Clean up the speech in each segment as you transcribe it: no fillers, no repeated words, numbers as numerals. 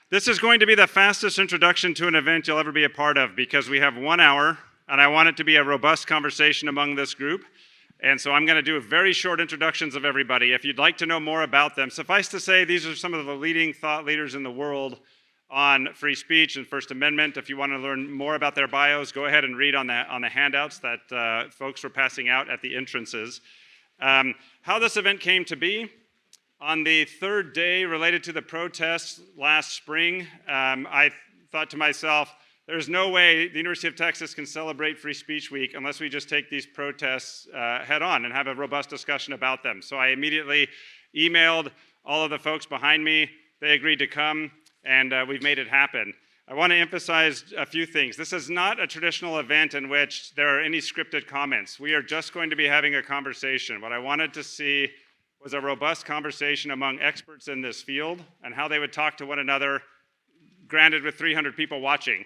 This is going to be the fastest introduction to an event you'll ever be a part of because we have 1 hour, and I want it to be a robust conversation among this group. And so I'm going to do very short introductions of everybody. If you'd like to know more about them, suffice to say, these are some of the leading thought leaders in the world on free speech and First Amendment. If you want to learn more about their bios, go ahead and read on the handouts that folks were passing out at the entrances. How this event came to be, on the third day related to the protests last spring, I thought to myself, there's no way the University of Texas can celebrate Free Speech Week unless we just take these protests head on and have a robust discussion about them. So I immediately emailed all of the folks behind me. They agreed to come, and we've made it happen. I want to emphasize a few things. This is not a traditional event in which there are any scripted comments. We are just going to be having a conversation. What I wanted to see was a robust conversation among experts in this field and how they would talk to one another, granted with 300 people watching.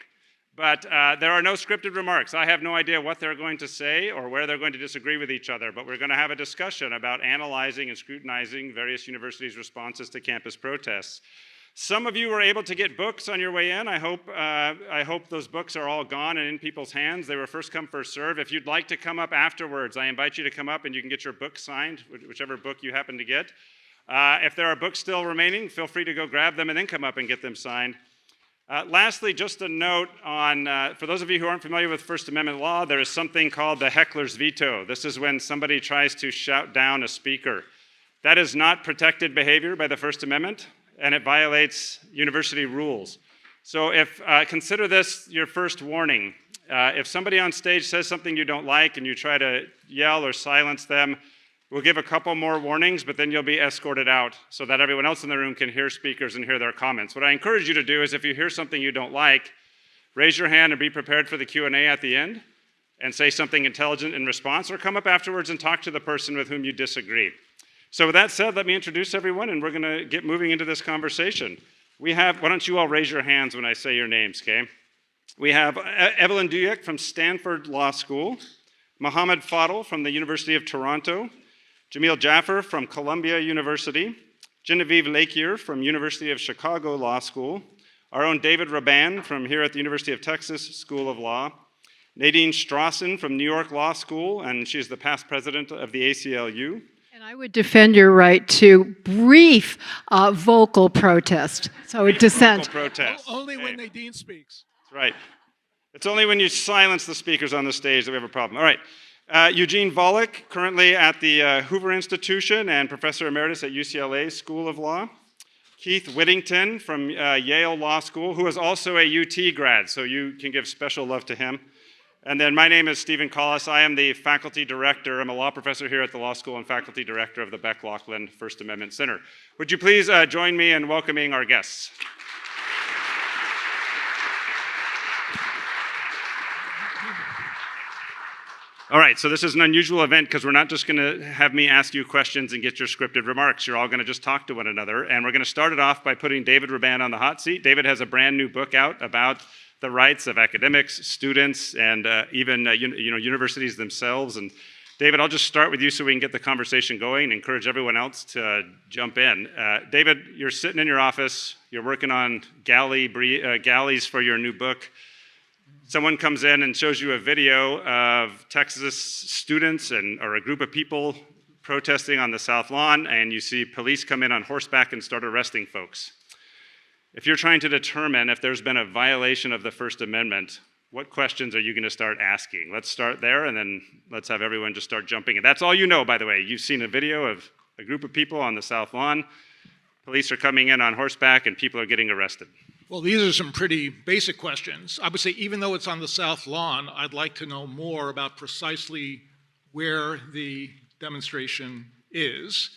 But there are no scripted remarks. I have no idea what they're going to say or where they're going to disagree with each other, but we're going to have a discussion about analyzing and scrutinizing various universities' responses to campus protests. Some of you were able to get books on your way in. I hope those books are all gone and in people's hands. They were first come, first serve. If you'd like to come up afterwards, I invite you to come up and you can get your book signed, whichever book you happen to get. If there are books still remaining, feel free to go grab them and then come up and get them signed. Lastly, just a note on, for those of you who aren't familiar with First Amendment law, there is something called the heckler's veto. This is when somebody tries to shout down a speaker. That is not protected behavior by the First Amendment, and it violates university rules. So consider this your first warning. If somebody on stage says something you don't like and you try to yell or silence them, we'll give a couple more warnings, but then you'll be escorted out so that everyone else in the room can hear speakers and hear their comments. What I encourage you to do is if you hear something you don't like, raise your hand and be prepared for the Q&A at the end and say something intelligent in response, or come up afterwards and talk to the person with whom you disagree. So with that said, let me introduce everyone, and we're going to get moving into this conversation. Why don't you all raise your hands when I say your names, okay? We have Evelyn Douek from Stanford Law School, Mohammad Fadel from the University of Toronto, Jameel Jaffer from Columbia University, Genevieve Lakier from University of Chicago Law School, our own David Rabban from here at the University of Texas School of Law, Nadine Strossen from New York Law School, and she's the past president of the ACLU. And I would defend your right to brief vocal protest, so dissent. Vocal protest. Only when Nadine speaks. That's right. It's only when you silence the speakers on the stage that we have a problem. All right. Eugene Volokh, currently at the Hoover Institution and Professor Emeritus at UCLA School of Law. Keith Whittington from Yale Law School, who is also a UT grad, so you can give special love to him. And then my name is Stephen Collis. I am the faculty director. I'm a law professor here at the law school and faculty director of the Bech-Loughlin First Amendment Center. Would you please join me in welcoming our guests? All right, so this is an unusual event because we're not just going to have me ask you questions and get your scripted remarks. You're all going to just talk to one another. And we're going to start it off by putting David Rabban on the hot seat. David has a brand new book out about the rights of academics, students, and even universities themselves. And David, I'll just start with you so we can get the conversation going and encourage everyone else to jump in. David, you're sitting in your office. You're working on galleys for your new book. Someone comes in and shows you a video of Texas students or a group of people protesting on the South Lawn, and you see police come in on horseback and start arresting folks. If you're trying to determine if there's been a violation of the First Amendment, what questions are you going to start asking? Let's start there, and then let's have everyone just start jumping in. That's all you know, by the way. You've seen a video of a group of people on the South Lawn. Police are coming in on horseback, and people are getting arrested. Well, these are some pretty basic questions. I would say even though it's on the South Lawn, I'd like to know more about precisely where the demonstration is.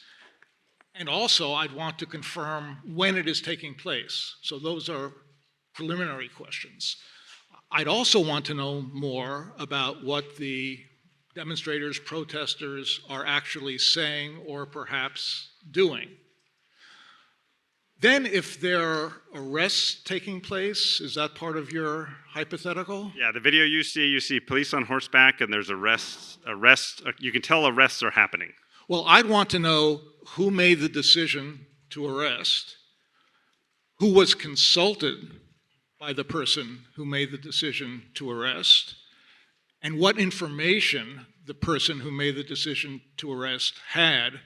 And also, I'd want to confirm when it is taking place. So those are preliminary questions. I'd also want to know more about what the demonstrators, protesters are actually saying or perhaps doing. Then if there are arrests taking place, is that part of your hypothetical? Yeah, the video you see police on horseback and there's arrests. You can tell arrests are happening. Well, I'd want to know who made the decision to arrest, who was consulted by the person who made the decision to arrest, and what information the person who made the decision to arrest had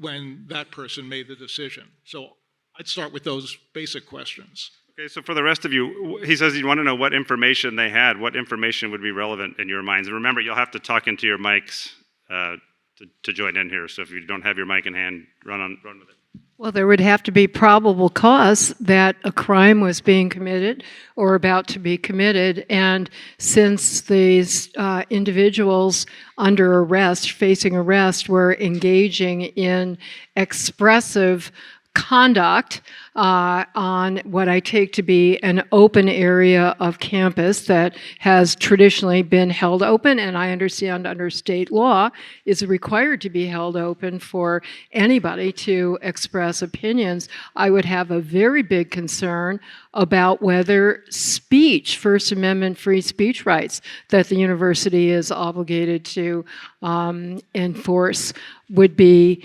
when that person made the decision. So I'd start with those basic questions. Okay, so for the rest of you, he says you want to know what information they had. What information would be relevant in your minds? And remember, you'll have to talk into your mics to join in here. So if you don't have your mic in hand, run with it. Well, there would have to be probable cause that a crime was being committed or about to be committed. And since these individuals under arrest, facing arrest, were engaging in expressive conduct on what I take to be an open area of campus that has traditionally been held open, and I understand under state law is required to be held open for anybody to express opinions, I would have a very big concern about whether speech, First Amendment free speech rights that the university is obligated to enforce would be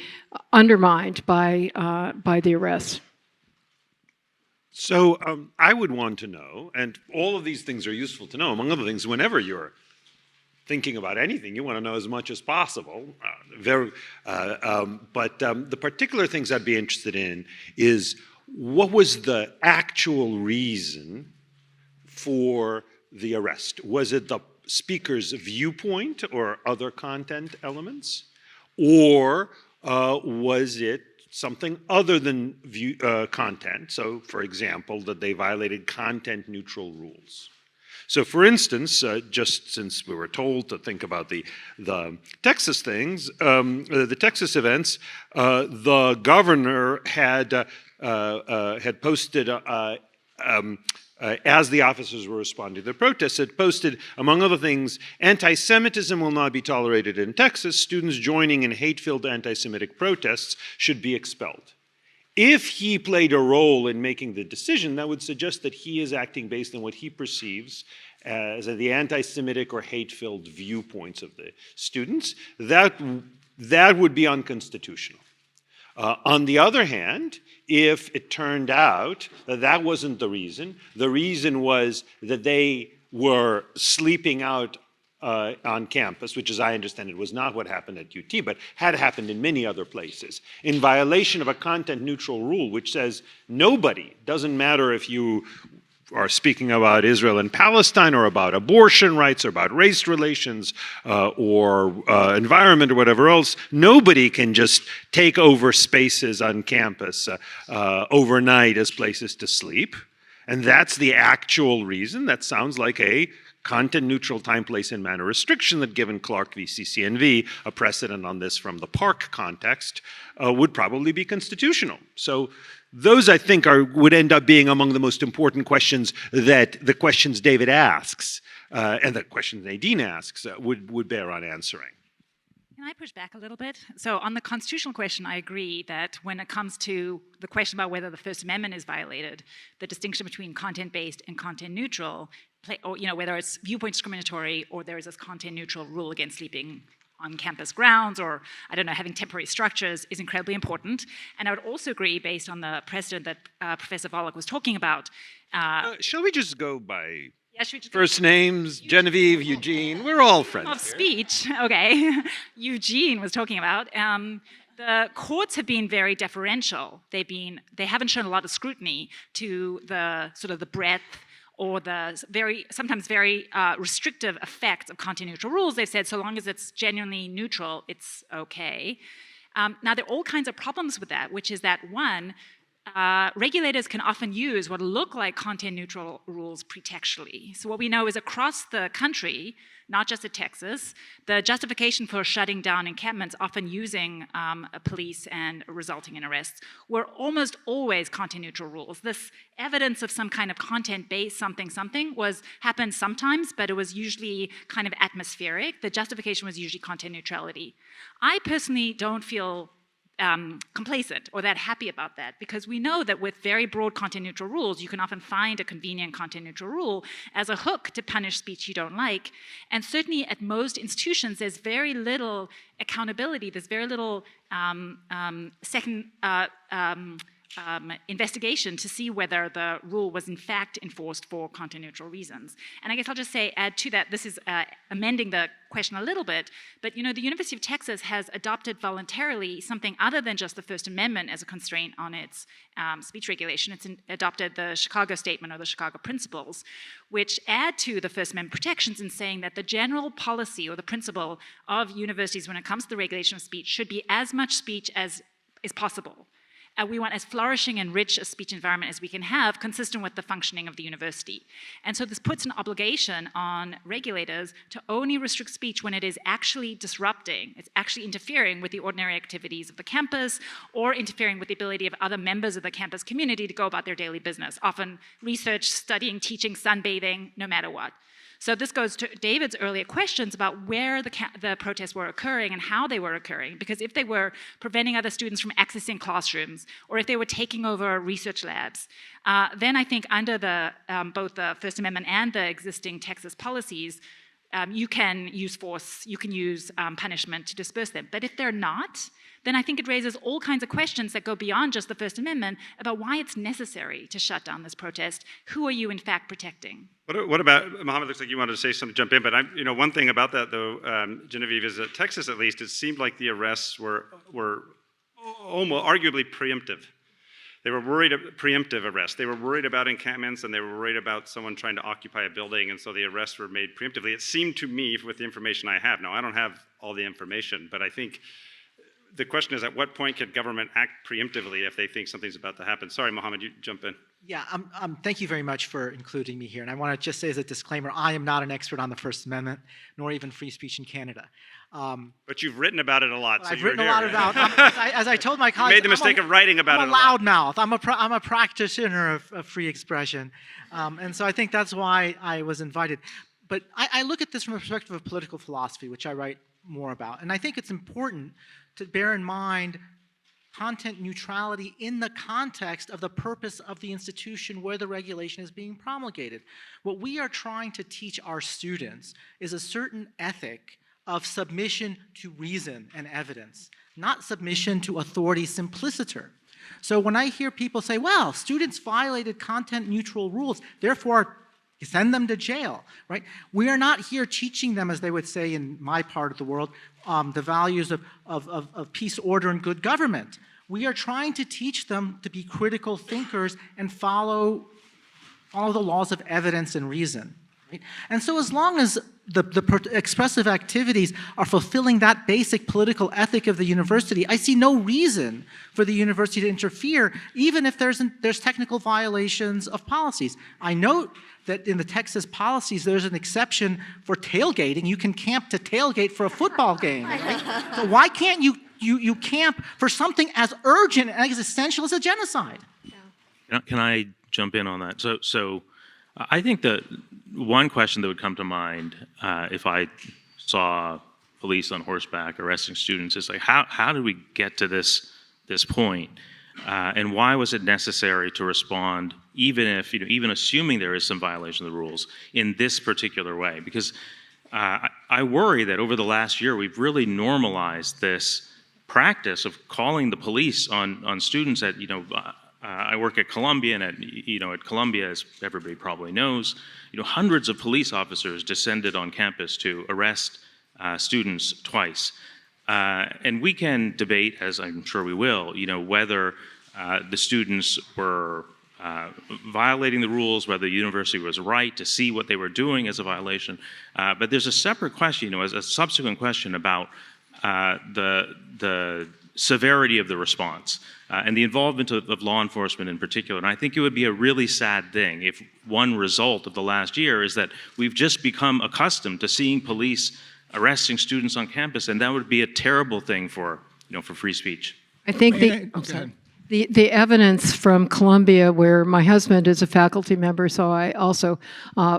undermined by the arrest. So I would want to know, and all of these things are useful to know, among other things, whenever you're thinking about anything, you want to know as much as possible. But the particular things I'd be interested in is what was the actual reason for the arrest? Was it the speaker's viewpoint or other content elements? Or was it something other than content? So, for example, that they violated content-neutral rules. So, for instance, just since we were told to think about the Texas things, the Texas events, the governor had posted as the officers were responding to the protests, it posted, among other things, anti-Semitism will not be tolerated in Texas. Students joining in hate-filled anti-Semitic protests should be expelled. If he played a role in making the decision, that would suggest that he is acting based on what he perceives as the anti-Semitic or hate-filled viewpoints of the students. That would be unconstitutional. On the other hand, if it turned out that that wasn't the reason was that they were sleeping out on campus, which as I understand it was not what happened at UT, but had happened in many other places, in violation of a content-neutral rule which says nobody, doesn't matter if you are speaking about Israel and Palestine or about abortion rights or about race relations or environment or whatever else, nobody can just take over spaces on campus overnight as places to sleep. And that's the actual reason. That sounds like a content-neutral time, place, and manner restriction that, given Clark v. CCNV, a precedent on this from the Park context, would probably be constitutional. So those, I think, would end up being among the most important questions that the questions David asks and the questions Nadine asks would bear on answering. Can I push back a little bit? So on the constitutional question, I agree that when it comes to the question about whether the First Amendment is violated, the distinction between content-based and content-neutral, or whether it's viewpoint discriminatory or there is this content-neutral rule against sleeping on campus grounds or, I don't know, having temporary structures is incredibly important. And I would also agree, based on the precedent that Professor Volokh was talking about. Shall we just go by should we first names? Genevieve, Eugene, we're all friends of speech, okay. Eugene was talking about. The courts have been very deferential. They haven't shown a lot of scrutiny to the sort of the breadth or the sometimes very restrictive effects of content-neutral rules. They've said so long as it's genuinely neutral, it's okay. Now, there are all kinds of problems with that, which is that, one, regulators can often use what look like content-neutral rules pretextually. So what we know is across the country, not just at Texas, the justification for shutting down encampments, often using police and resulting in arrests, were almost always content-neutral rules. This evidence of some kind of content-based something happened sometimes, but it was usually kind of atmospheric. The justification was usually content neutrality. I personally don't feel complacent or that happy about that, because we know that with very broad content-neutral rules, you can often find a convenient content-neutral rule as a hook to punish speech you don't like. And certainly at most institutions, there's very little accountability. There's very little investigation to see whether the rule was in fact enforced for content-neutral reasons. And I guess I'll just say, add to that, this is amending the question a little bit, but the University of Texas has adopted voluntarily something other than just the First Amendment as a constraint on its speech regulation. It's adopted the Chicago Statement or the Chicago Principles, which add to the First Amendment protections in saying that the general policy or the principle of universities when it comes to the regulation of speech should be as much speech as is possible. We want as flourishing and rich a speech environment as we can have, consistent with the functioning of the university. And so this puts an obligation on regulators to only restrict speech when it is actually disrupting, it's actually interfering with the ordinary activities of the campus or interfering with the ability of other members of the campus community to go about their daily business, often research, studying, teaching, sunbathing, no matter what. So this goes to David's earlier questions about where the protests were occurring and how they were occurring, because if they were preventing other students from accessing classrooms, or if they were taking over research labs, then I think under both the First Amendment and the existing Texas policies, you can use force, you can use punishment to disperse them. But if they're not, then I think it raises all kinds of questions that go beyond just the First Amendment about why it's necessary to shut down this protest. Who are you in fact protecting? What about, Mohammad, looks like you wanted to say something, jump in, but one thing about that though, Genevieve, is that Texas at least, it seemed like the arrests were almost arguably preemptive. They were worried about preemptive arrests. They were worried about encampments and they were worried about someone trying to occupy a building, and so the arrests were made preemptively. It seemed to me, with the information I have, now I don't have all the information, but I think the question is, at what point can government act preemptively if they think something's about to happen? Sorry, Mohammad, you jump in. Yeah, thank you very much for including me here. And I want to just say as a disclaimer, I am not an expert on the First Amendment, nor even free speech in Canada. But you've written about it a lot. So I've written a lot about as I told my colleagues, you made the mistake of writing about it a lot. I'm a loudmouth. I'm a practitioner of free expression. And so I think that's why I was invited. But I look at this from a perspective of political philosophy, which I write more about. And I think it's important to bear in mind content neutrality in the context of the purpose of the institution where the regulation is being promulgated. What we are trying to teach our students is a certain ethic of submission to reason and evidence, not submission to authority simpliciter. So when I hear people say, well, students violated content neutral rules, therefore send them to jail, right? We are not here teaching them, as they would say in my part of the world, the values of peace, order, and good government. We are trying to teach them to be critical thinkers and follow the laws of evidence and reason. Right? And so as long as the expressive activities are fulfilling that basic political ethic of the university, I see no reason for the university to interfere, even if there's technical violations of policies. I note that in the Texas policies, there's an exception for tailgating. You can camp to tailgate for a football game. Right? So why can't you camp for something as urgent and as essential as a genocide? Yeah. Can I jump in on that? So I think the one question that would come to mind if I saw police on horseback arresting students is like, how did we get to this point? And why was it necessary to respond, even if, even assuming there is some violation of the rules, in this particular way? Because I worry that over the last year, we've really normalized this practice of calling the police on students at, I work at Columbia, and at Columbia, as everybody probably knows, hundreds of police officers descended on campus to arrest students twice. And we can debate, as I'm sure we will, whether the students were violating the rules, whether the university was right to see what they were doing as a violation. But there's a separate question, as a subsequent question about the severity of the response and the involvement of law enforcement in particular. And I think it would be a really sad thing if one result of the last year is that we've just become accustomed to seeing police arresting students on campus, and that would be a terrible thing for free speech. I think the evidence from Columbia, where my husband is a faculty member, so I also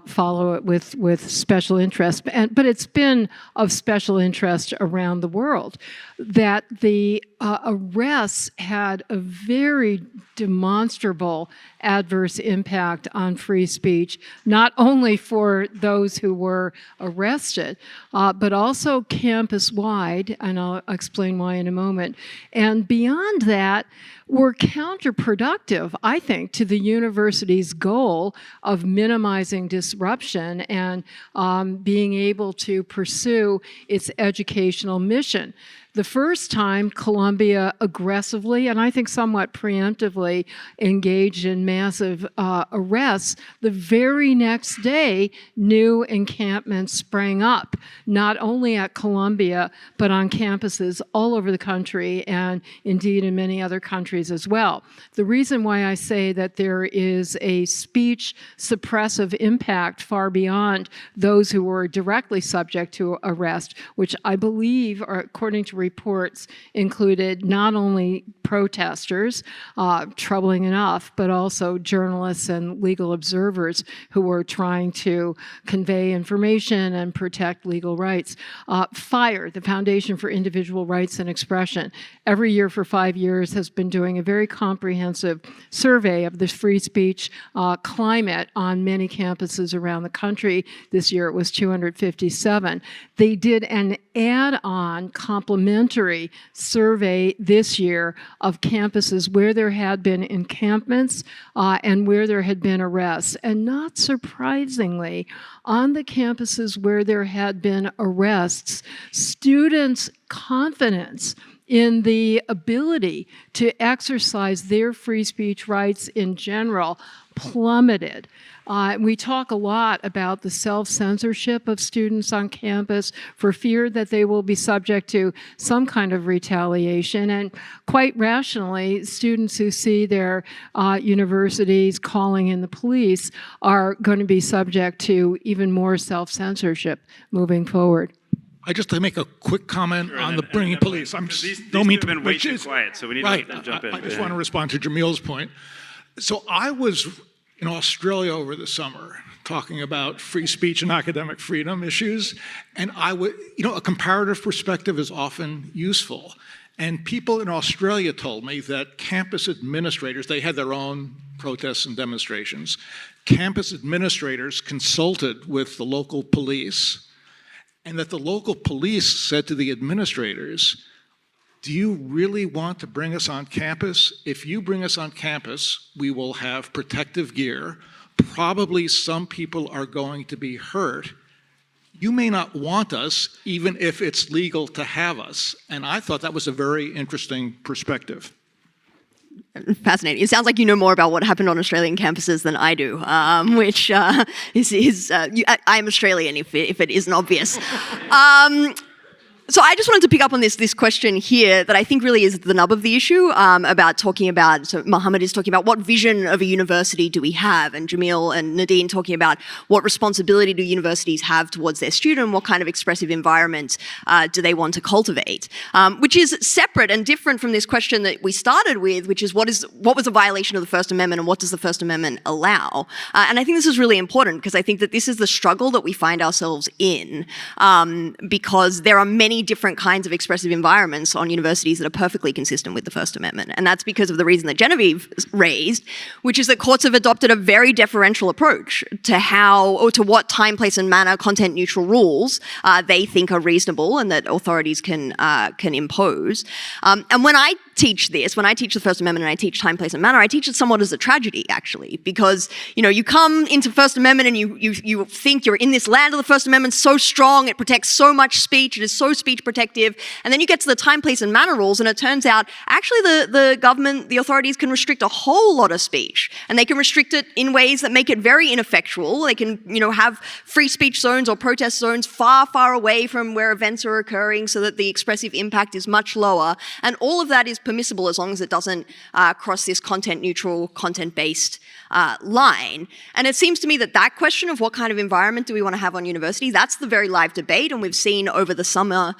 follow it with special interest, but it's been of special interest around the world, that the arrests had a very demonstrable adverse impact on free speech, not only for those who were arrested, but also campus-wide, and I'll explain why in a moment. And beyond that, were counterproductive, I think, to the university's goal of minimizing disruption and being able to pursue its educational mission. The first time Columbia aggressively, and I think somewhat preemptively, engaged in massive arrests, the very next day, new encampments sprang up, not only at Columbia, but on campuses all over the country, and indeed in many other countries as well. The reason why I say that there is a speech suppressive impact far beyond those who were directly subject to arrest, which I believe, or according to reports, included not only protesters, troubling enough, but also journalists and legal observers who were trying to convey information and protect legal rights. FIRE, the Foundation for Individual Rights and Expression, every year for 5 years has been doing a very comprehensive survey of the free speech climate on many campuses around the country. This year it was 257. They did an add-on complementary survey this year of campuses where there had been encampments and where there had been arrests. And not surprisingly, on the campuses where there had been arrests, students' confidence in the ability to exercise their free speech rights in general plummeted. We talk a lot about the self-censorship of students on campus for fear that they will be subject to some kind of retaliation. And quite rationally, students who see their universities calling in the police are going to be subject to even more self-censorship moving forward. I just to make a quick comment on the bringing police. I'm just these don't mean have to been way too quiet, so we need to jump in. I just want to respond to Jameel's point. So I was in Australia over the summer talking about free speech and academic freedom issues, and a comparative perspective is often useful. And people in Australia told me that campus administrators, they had their own protests and demonstrations, campus administrators consulted with the local police, and that the local police said to the administrators, do you really want to bring us on campus? If you bring us on campus, we will have protective gear. Probably some people are going to be hurt. You may not want us, even if it's legal to have us. And I thought that was a very interesting perspective. Fascinating. It sounds like you know more about what happened on Australian campuses than I do, which I'm Australian if it isn't obvious. So I just wanted to pick up on this question here that I think really is the nub of the issue about talking about, so Mohammad is talking about what vision of a university do we have, and Jameel and Nadine talking about what responsibility do universities have towards their student, what kind of expressive environment do they want to cultivate, which is separate and different from this question that we started with, which is what was a violation of the First Amendment and what does the First Amendment allow? And I think this is really important because I think that this is the struggle that we find ourselves in because there are many different kinds of expressive environments on universities that are perfectly consistent with the First Amendment. And that's because of the reason that Genevieve raised, which is that courts have adopted a very deferential approach to what time, place, and manner content neutral rules they think are reasonable and that authorities can impose. And when I teach this, when I teach the First Amendment and I teach time, place, and manner, I teach it somewhat as a tragedy, actually, because, you come into First Amendment and you think you're in this land of the First Amendment so strong, it protects so much speech, it is so speech protective, and then you get to the time, place, and manner rules, and it turns out, actually, the government, the authorities can restrict a whole lot of speech, and they can restrict it in ways that make it very ineffectual. They can, have free speech zones or protest zones far, far away from where events are occurring so that the expressive impact is much lower, and all of that is permissible as long as it doesn't cross this content-neutral, content-based line. And it seems to me that question of what kind of environment do we want to have on university, that's the very live debate, and we've seen over the summer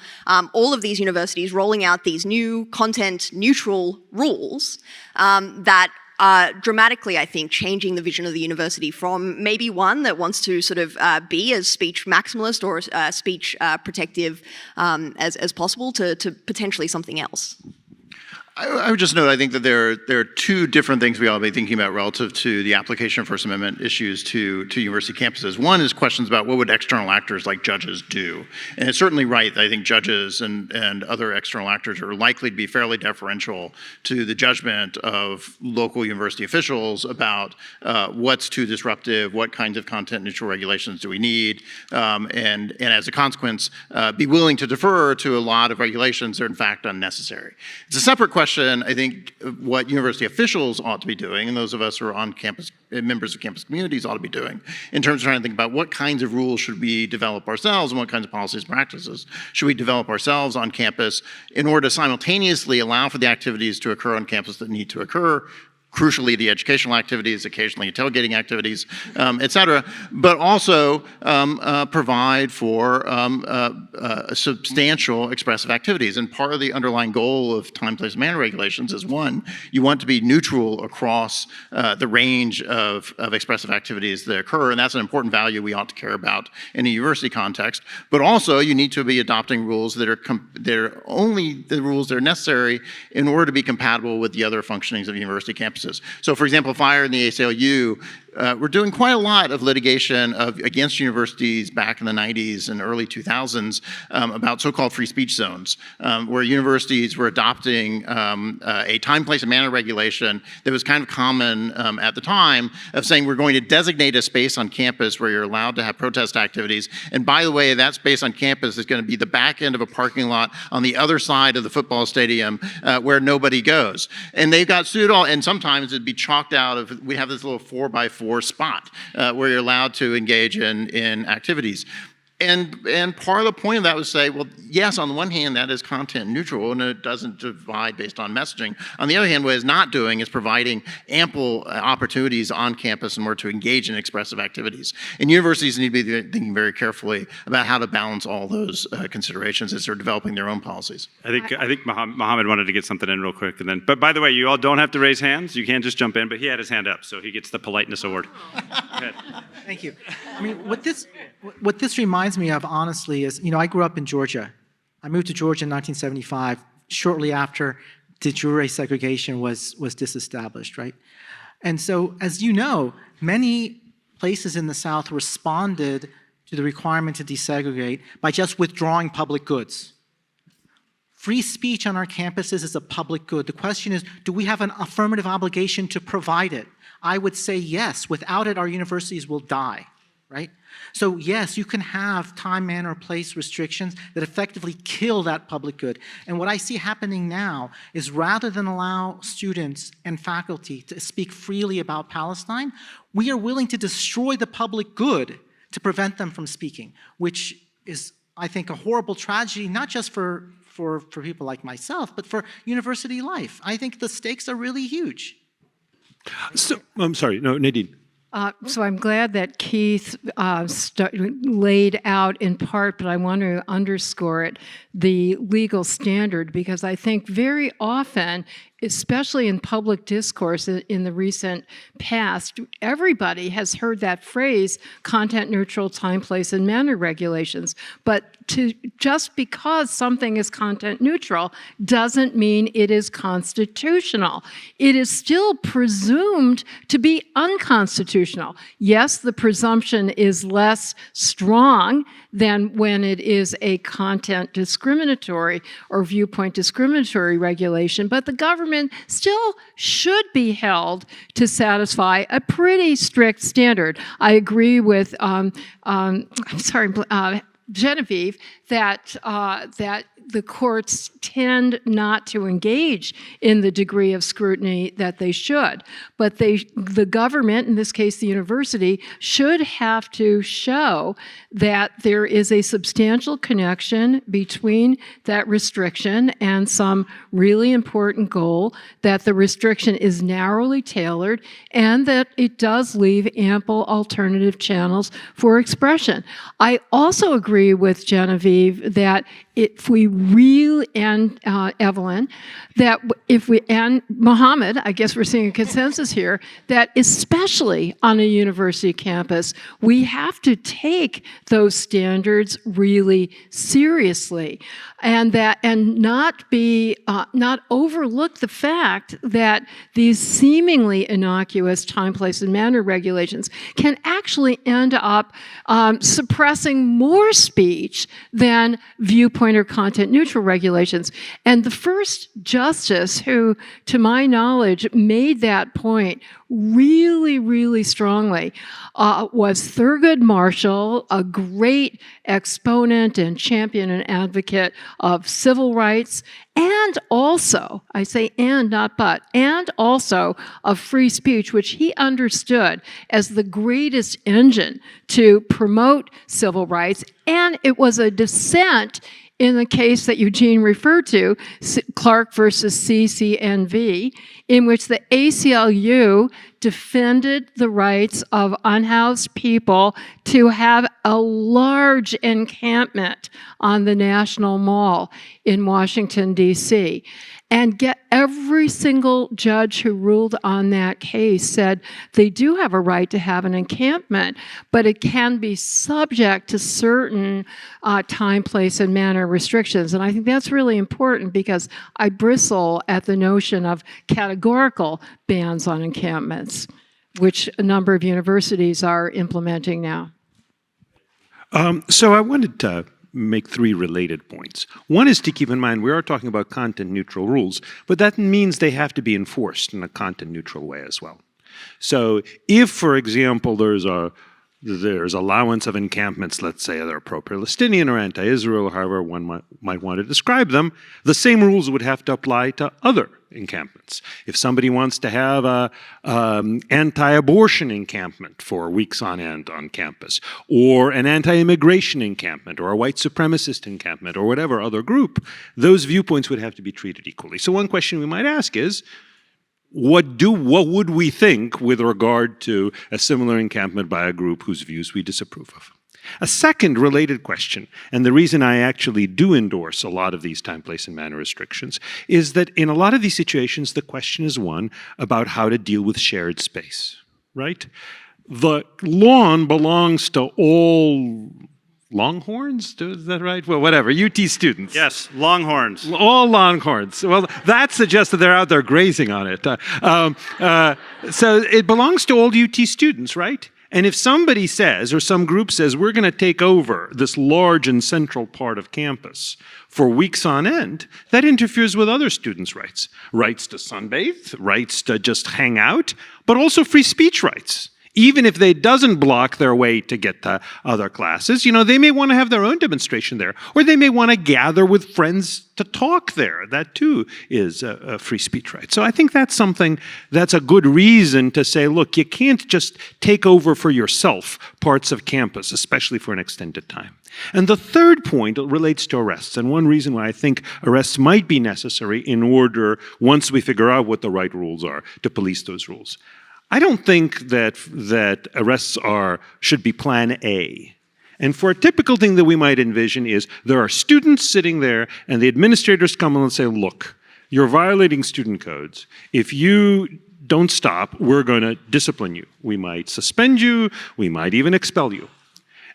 all of these universities rolling out these new content-neutral rules that are dramatically, I think, changing the vision of the university from maybe one that wants to sort of be as speech maximalist or speech protective as possible to potentially something else. I would just note, I think that there are two different things we ought to be thinking about relative to the application of First Amendment issues to university campuses. One is questions about what would external actors like judges do. And it's certainly right that I think judges and other external actors are likely to be fairly deferential to the judgment of local university officials about what's too disruptive, what kinds of content neutral regulations do we need, and as a consequence, be willing to defer to a lot of regulations that are in fact unnecessary. It's a separate question, I think, what university officials ought to be doing, and those of us who are on campus, members of campus communities ought to be doing, in terms of trying to think about what kinds of rules should we develop ourselves and what kinds of policies and practices should we develop ourselves on campus in order to simultaneously allow for the activities to occur on campus that need to occur, crucially the educational activities, occasionally tailgating activities, et cetera, but also provide for substantial expressive activities. And part of the underlying goal of time, place, and manner regulations is, one, you want to be neutral across the range of expressive activities that occur, and that's an important value we ought to care about in a university context. But also, you need to be adopting rules that are only the rules that are necessary in order to be compatible with the other functionings of university campuses. So, for example, FIRE and the ACLU, we're doing quite a lot of litigation against universities back in the 90s and early 2000s about so-called free speech zones, where universities were adopting a time, place, and manner regulation that was kind of common at the time of saying we're going to designate a space on campus where you're allowed to have protest activities. And by the way, that space on campus is going to be the back end of a parking lot on the other side of the football stadium where nobody goes. And they got sued and sometimes it'd be chalked out of, we have this little 4x4 spot where you're allowed to engage in activities. And part of the point of that was say, well, yes, on the one hand, that is content neutral and it doesn't divide based on messaging. On the other hand, what it's not doing is providing ample opportunities on campus in order to engage in expressive activities. And universities need to be thinking very carefully about how to balance all those considerations as they're developing their own policies. I think Mohammad wanted to get something in real quick, and then. But by the way, you all don't have to raise hands. You can't just jump in. But he had his hand up, so he gets the politeness award. Go ahead. Thank you. I mean, what this reminds me of, honestly, is, I grew up in Georgia. I moved to Georgia in 1975, shortly after de jure segregation was disestablished, right? And so, as you know, many places in the South responded to the requirement to desegregate by just withdrawing public goods. Free speech on our campuses is a public good. The question is, do we have an affirmative obligation to provide it? I would say yes. Without it, our universities will die, right? So yes, you can have time, manner, place restrictions that effectively kill that public good. And what I see happening now is, rather than allow students and faculty to speak freely about Palestine, we are willing to destroy the public good to prevent them from speaking, which is, I think, a horrible tragedy, not just for people like myself, but for university life. I think the stakes are really huge. So, I'm sorry, no, Nadine. So I'm glad that Keith laid out in part, but I want to underscore it, the legal standard, because I think very often, especially in public discourse in the recent past, everybody has heard that phrase, content neutral time, place, and manner regulations. But just because something is content neutral doesn't mean it is constitutional. It is still presumed to be unconstitutional. Yes, the presumption is less strong than when it is a content discriminatory or viewpoint discriminatory regulation, but the government still should be held to satisfy a pretty strict standard. I agree with Genevieve that the courts tend not to engage in the degree of scrutiny that they should. But the government, in this case the university, should have to show that there is a substantial connection between that restriction and some really important goal, that the restriction is narrowly tailored, and that it does leave ample alternative channels for expression. I also agree with Genevieve that if we really, and Evelyn, that if we, and Mohammad, I guess we're seeing a consensus here, that especially on a university campus, we have to take those standards really seriously, and not overlook the fact that these seemingly innocuous time, place, and manner regulations can actually end up suppressing more speech than viewpoint or content neutral regulations. And the first justice who, to my knowledge, made that point really, really strongly was Thurgood Marshall, a great exponent and champion and advocate of civil rights, and also, I say and, not but, and also of free speech, which he understood as the greatest engine to promote civil rights. And it was a dissent in the case that Eugene referred to, Clark versus CCNV, in which the ACLU defended the rights of unhoused people to have a large encampment on the National Mall in Washington, D.C. And get every single judge who ruled on that case said they do have a right to have an encampment, but it can be subject to certain time, place, and manner restrictions. And I think that's really important because I bristle at the notion of categorical bans on encampments, which a number of universities are implementing now. So I wanted to make three related points. One is to keep in mind we are talking about content neutral rules, but that means they have to be enforced in a content neutral way as well. So if, for example, there's allowance of encampments, let's say they're pro-Palestinian or anti-Israel, or however one might want to describe them, the same rules would have to apply to other encampments. If somebody wants to have an anti-abortion encampment for weeks on end on campus, or an anti-immigration encampment, or a white supremacist encampment, or whatever other group, those viewpoints would have to be treated equally. So one question we might ask is, what would we think with regard to a similar encampment by a group whose views we disapprove of? A second related question, and the reason I actually do endorse a lot of these time, place, and manner restrictions, is that in a lot of these situations, the question is one about how to deal with shared space, right? The lawn belongs to all Longhorns? Is that right? Well, whatever. UT students. Yes, Longhorns. All Longhorns. Well, that suggests that they're out there grazing on it. So it belongs to all UT students, right? And if somebody says, or some group says, we're going to take over this large and central part of campus for weeks on end, that interferes with other students' rights. Rights to sunbathe, rights to just hang out, but also free speech rights. Even if they doesn't block their way to get to other classes, they may want to have their own demonstration there, or they may want to gather with friends to talk there. That too is a free speech right. So I think that's something that's a good reason to say, look, you can't just take over for yourself parts of campus, especially for an extended time. And the third point relates to arrests, and one reason why I think arrests might be necessary in order, once we figure out what the right rules are, to police those rules. I don't think that arrests should be plan A. And for a typical thing that we might envision is there are students sitting there and the administrators come in and say, look, you're violating student codes. If you don't stop, we're going to discipline you. We might suspend you. We might even expel you.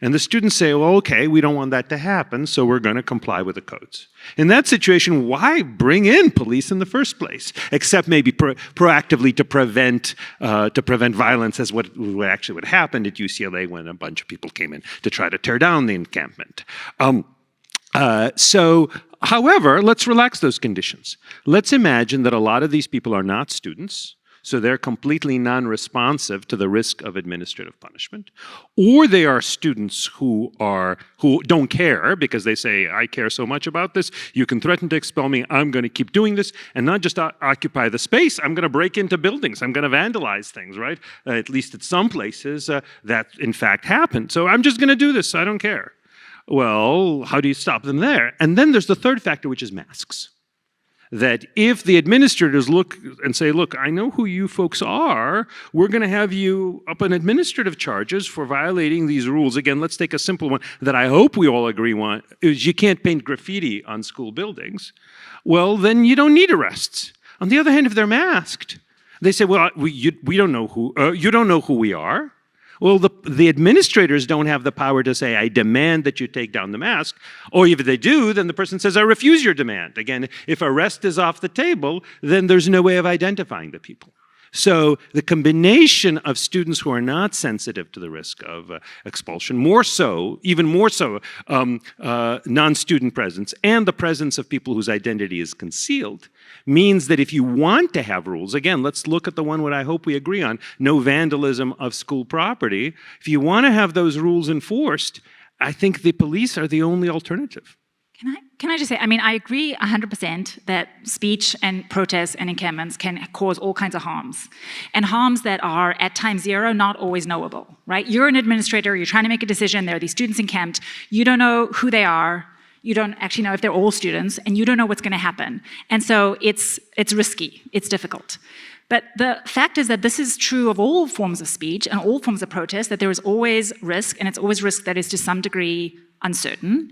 And the students say, well, okay, we don't want that to happen, so we're going to comply with the codes. In that situation, why bring in police in the first place? Except maybe proactively to prevent violence, as what actually would happen at UCLA when a bunch of people came in to try to tear down the encampment. However, let's relax those conditions. Let's imagine that a lot of these people are not students, so they're completely non-responsive to the risk of administrative punishment, or they are students who don't care because they say, I care so much about this, you can threaten to expel me, I'm going to keep doing this, and not just occupy the space, I'm going to break into buildings, I'm going to vandalize things, right? At least at some places that in fact happened. So I'm just going to do this, I don't care. Well, how do you stop them there? And then there's the third factor, which is masks. that if the administrators look and say, look, I know who you folks are, we're going to have you up on administrative charges for violating these rules. Again, let's take a simple one that I hope we all agree on, is you can't paint graffiti on school buildings. Well, then you don't need arrests. On the other hand, if they're masked, they say, well, we don't know who, you don't know who we are. Well, the administrators don't have the power to say, I demand that you take down the mask. Or if they do, then the person says, I refuse your demand. Again, if arrest is off the table, then there's no way of identifying the people. So the combination of students who are not sensitive to the risk of expulsion, more so, even more so, non-student presence, and the presence of people whose identity is concealed, means that if you want to have rules, again, let's look at the one what I hope we agree on, no vandalism of school property. If you want to have those rules enforced, I think the police are the only alternative. Can I just say, I mean, I agree 100% that speech and protests and encampments can cause all kinds of harms. And harms that are, at time zero, not always knowable, right? You're an administrator, you're trying to make a decision, there are these students encamped, you don't know who they are, you don't actually know if they're all students, and you don't know what's going to happen. And so it's risky, it's difficult. But the fact is that this is true of all forms of speech and all forms of protest, that there is always risk, and it's always risk that is to some degree uncertain.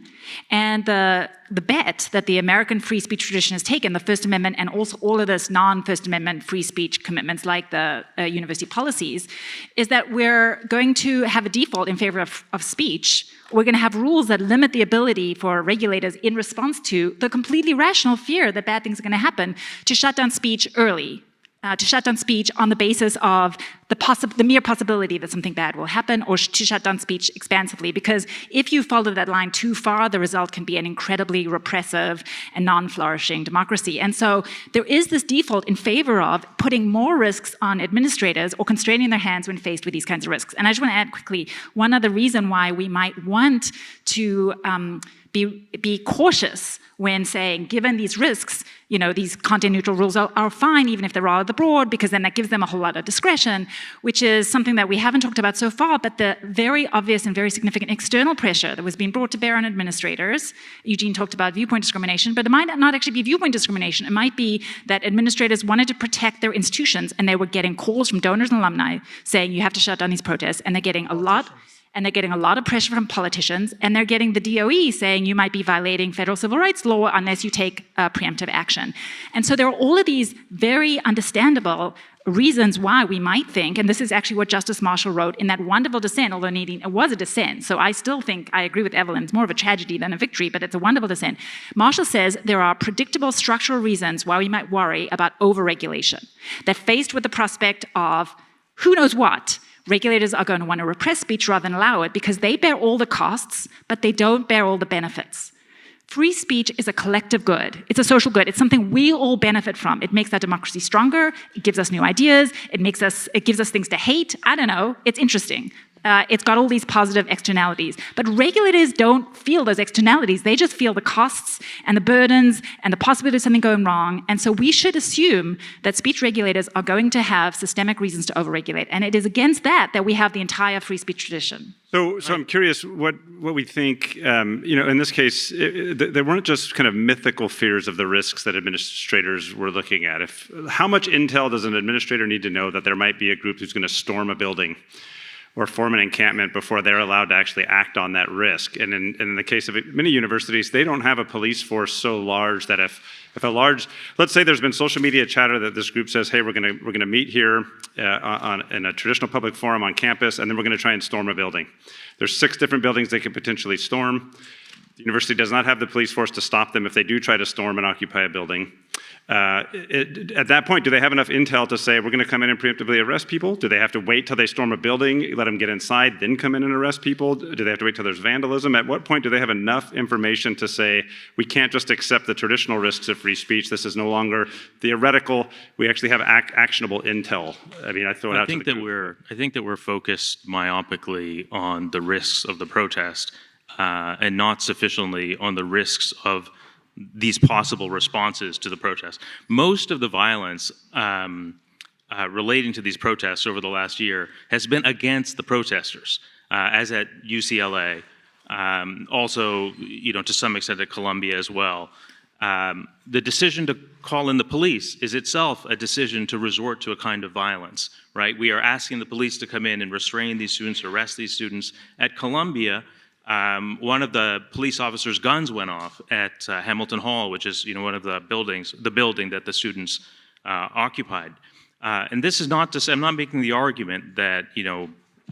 And the bet that the American free speech tradition has taken, the First Amendment and also all of this non-First Amendment free speech commitments like the university policies, is that we're going to have a default in favor of speech. We're going to have rules that limit the ability for regulators in response to the completely rational fear that bad things are going to happen to shut down speech early. To shut down speech on the basis of the mere possibility that something bad will happen, or to shut down speech expansively. Because if you follow that line too far, the result can be an incredibly repressive and non-flourishing democracy. And so there is this default in favor of putting more risks on administrators or constraining their hands when faced with these kinds of risks. And I just want to add quickly, one other reason why we might want to be cautious when saying, given these risks, you know, these content-neutral rules are fine, even if they're rather broad, because then that gives them a whole lot of discretion, which is something that we haven't talked about so far, but the very obvious and very significant external pressure that was being brought to bear on administrators. Eugene talked about viewpoint discrimination, but it might not actually be viewpoint discrimination. It might be that administrators wanted to protect their institutions, and they were getting calls from donors and alumni saying, you have to shut down these protests, and they're getting a lot of pressure from politicians, and they're getting the DOE saying you might be violating federal civil rights law unless you take preemptive action. And so there are all of these very understandable reasons why we might think, and this is actually what Justice Marshall wrote in that wonderful dissent, although Nadine, it was a dissent, so I still think, I agree with Evelyn, it's more of a tragedy than a victory, but it's a wonderful dissent. Marshall says there are predictable structural reasons why we might worry about overregulation, that faced with the prospect of who knows what, regulators are going to want to repress speech rather than allow it because they bear all the costs, but they don't bear all the benefits. Free speech is a collective good. It's a social good. It's something we all benefit from. It makes our democracy stronger. It gives us new ideas. It gives us things to hate. I don't know. It's interesting. It's got all these positive externalities. But regulators don't feel those externalities. They just feel the costs and the burdens and the possibility of something going wrong. And so we should assume that speech regulators are going to have systemic reasons to overregulate. And it is against that we have the entire free speech tradition. So I'm curious what we think, in this case, there weren't just kind of mythical fears of the risks that administrators were looking at. How much intel does an administrator need to know that there might be a group who's going to storm a building or form an encampment before they're allowed to actually act on that risk? And in the case of many universities, they don't have a police force so large that if a large, let's say there's been social media chatter that this group says, hey, we're gonna meet here in a traditional public forum on campus, and then we're gonna try and storm a building. There's 6 different buildings they could potentially storm. The university does not have the police force to stop them if they do try to storm and occupy a building. At that point, do they have enough intel to say, we're going to come in and preemptively arrest people? Do they have to wait till they storm a building, let them get inside, then come in and arrest people? Do they have to wait till there's vandalism? At what point do they have enough information to say, we can't just accept the traditional risks of free speech, this is no longer theoretical, we actually have actionable intel? I mean, I throw it out to the I think that we're focused myopically on the risks of the protest and not sufficiently on the risks of these possible responses to the protest. Most of the violence relating to these protests over the last year has been against the protesters, as at UCLA, also, to some extent at Columbia as well. The decision to call in the police is itself a decision to resort to a kind of violence, right? We are asking the police to come in and restrain these students, arrest these students. At Columbia, one of the police officers' guns went off at Hamilton Hall, which is one of the buildings, the building that the students occupied. And this is not to say, I'm not making the argument that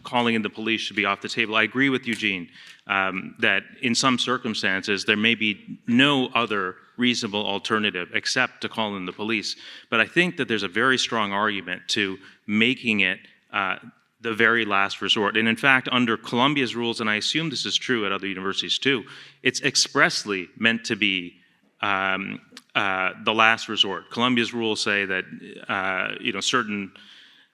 calling in the police should be off the table. I agree with Eugene that in some circumstances there may be no other reasonable alternative except to call in the police. But I think that there's a very strong argument to making it the very last resort. And in fact, under Columbia's rules, and I assume this is true at other universities too, it's expressly meant to be the last resort. Columbia's rules say that certain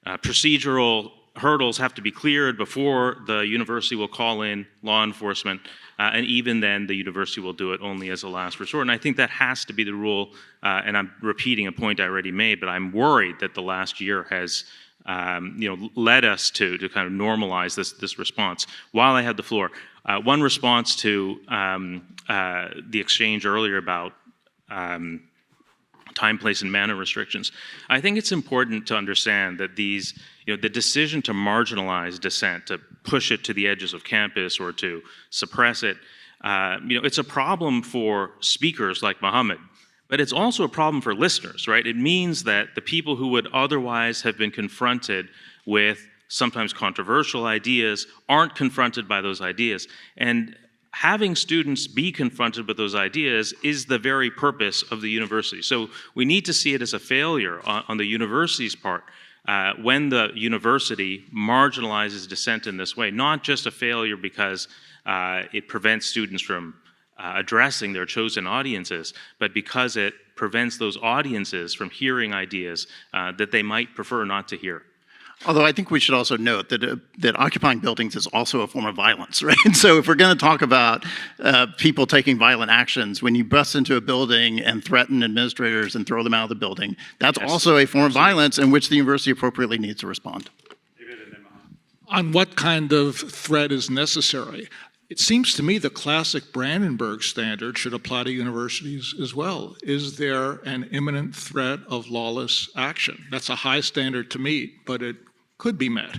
procedural hurdles have to be cleared before the university will call in law enforcement, and even then the university will do it only as a last resort. And I think that has to be the rule, and I'm repeating a point I already made, but I'm worried that the last year has led us to kind of normalize this response. While I had the floor, one response to the exchange earlier about time, place, and manner restrictions. I think it's important to understand that these, the decision to marginalize dissent, to push it to the edges of campus or to suppress it, it's a problem for speakers like Mohammad, but it's also a problem for listeners, right? It means that the people who would otherwise have been confronted with sometimes controversial ideas aren't confronted by those ideas. And having students be confronted with those ideas is the very purpose of the university. So we need to see it as a failure on the university's part when the university marginalizes dissent in this way, not just a failure because it prevents students from addressing their chosen audiences, but because it prevents those audiences from hearing ideas that they might prefer not to hear. Although I think we should also note that occupying buildings is also a form of violence, right? So if we're going to talk about people taking violent actions, when you bust into a building and threaten administrators and throw them out of the building, that's also a form of violence in which the university appropriately needs to respond. On what kind of threat is necessary? It seems to me the classic Brandenburg standard should apply to universities as well. Is there an imminent threat of lawless action? That's a high standard to meet, but it could be met.